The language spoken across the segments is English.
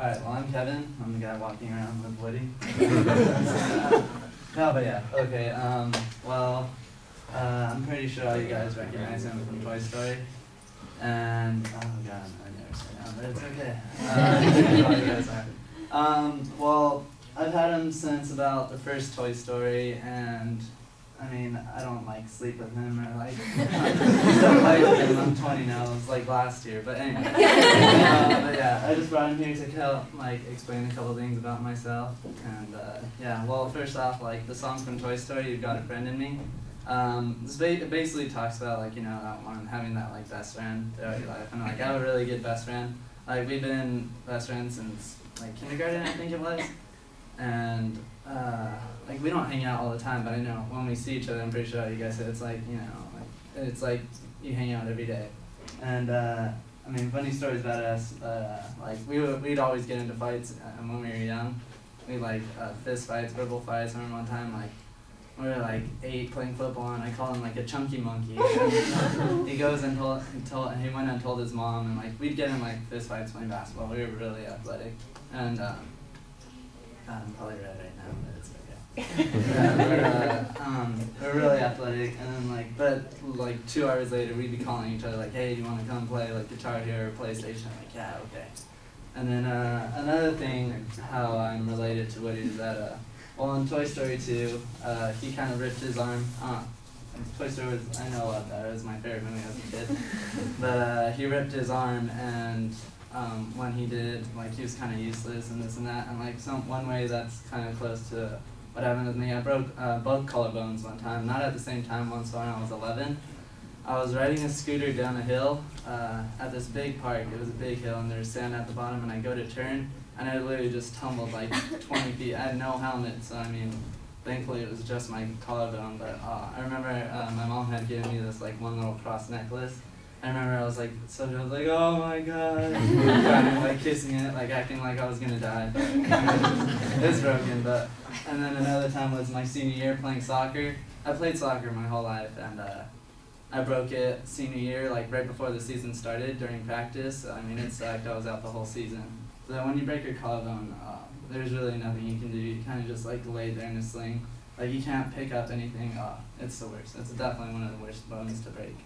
Alright, well I'm Kevin. I'm the guy walking around with Woody. No, but yeah, okay, I'm pretty sure all you guys recognize him from Toy Story. And, oh god, I never said that, but it's okay. I'm sure all you guys are. Well, I've had him since about the first Toy Story, and I mean, I don't like sleep with him or like stuff like him. I'm 20 now. It was like last year, but anyway. But yeah, I just brought him here to help like explain a couple things about myself. And yeah, well, first off, like the song from Toy Story, "You've Got a Friend in Me." It basically talks about like that one having that like best friend throughout your life, and like I have a really good best friend. Like we've been best friends since like kindergarten, I think it was, and. Like we don't hang out all the time, but I know when we see each other, I'm pretty sure you guys said it's like it's like you hang out every day. And I mean, funny stories about us. Like we'd always get into fights when we were young. We like fist fights, verbal fights. I remember one time like we were like 8 playing football, and I called him like a chunky monkey. And he goes and he went and told his mom, and like we'd get in like fist fights playing basketball. We were really athletic, and God, I'm probably red right now, but it's okay. Yeah, we're really athletic, and then but 2 hours later we'd be calling each other like, hey, do you want to come play like Guitar Hero or PlayStation? I'm like, yeah, okay. And then another thing, how I'm related to Woody is that, well, in Toy Story 2, he kind of ripped his arm. Toy Story was, I know about that, it was my favorite movie as a kid. But he ripped his arm, and when he did, like he was kind of useless and this and that, and like one way that's kind of close to what happened with me. I broke both collarbones one time, not at the same time, once when I was 11. I was riding a scooter down a hill at this big park. It was a big hill, and there was sand at the bottom, and I go to turn, and I literally just tumbled like 20 feet. I had no helmet, so I mean, thankfully it was just my collarbone, but I remember my mom had given me this like one little cross necklace. I remember I was like, so I was like, oh my god, crying, like kissing it, like acting like I was gonna die. It was broken, but, and then another time was my senior year playing soccer. I played soccer my whole life, and I broke it senior year, like right before the season started during practice. I mean, it sucked, I was out the whole season. So when you break your collarbone, there's really nothing you can do. You kind of just like lay there in a sling. Like you can't pick up anything. It's the worst. It's definitely one of the worst bones to break.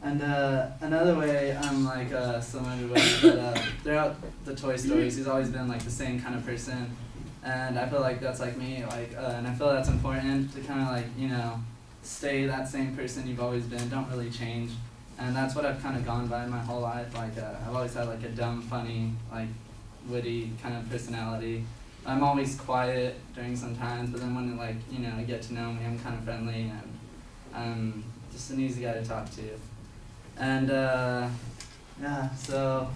And another way I'm like similar to Woody, but throughout the Toy Stories, he's always been like the same kind of person, and I feel like that's like me, like, and I feel that's important to kind of like stay that same person you've always been, don't really change, and that's what I've kind of gone by my whole life. Like I've always had like a dumb, funny, like witty kind of personality. I'm always quiet during some times, but then when like you get to know me, I'm kind of friendly, and I'm just an easy guy to talk to. And yeah, so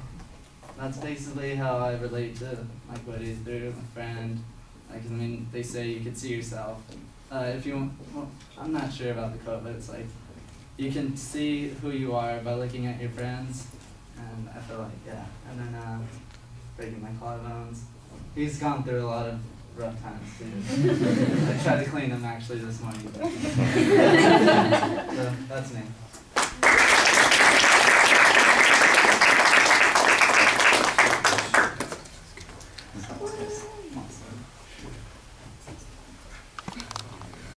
that's basically how I relate to like Woody, through a friend. Like, I mean, they say you could see yourself. If you want, well, I'm not sure about the quote, but it's like, you can see who you are by looking at your friends. And I feel like, yeah. And then breaking my collarbones. He's gone through a lot of rough times too. I tried to clean them actually this morning. So that's me.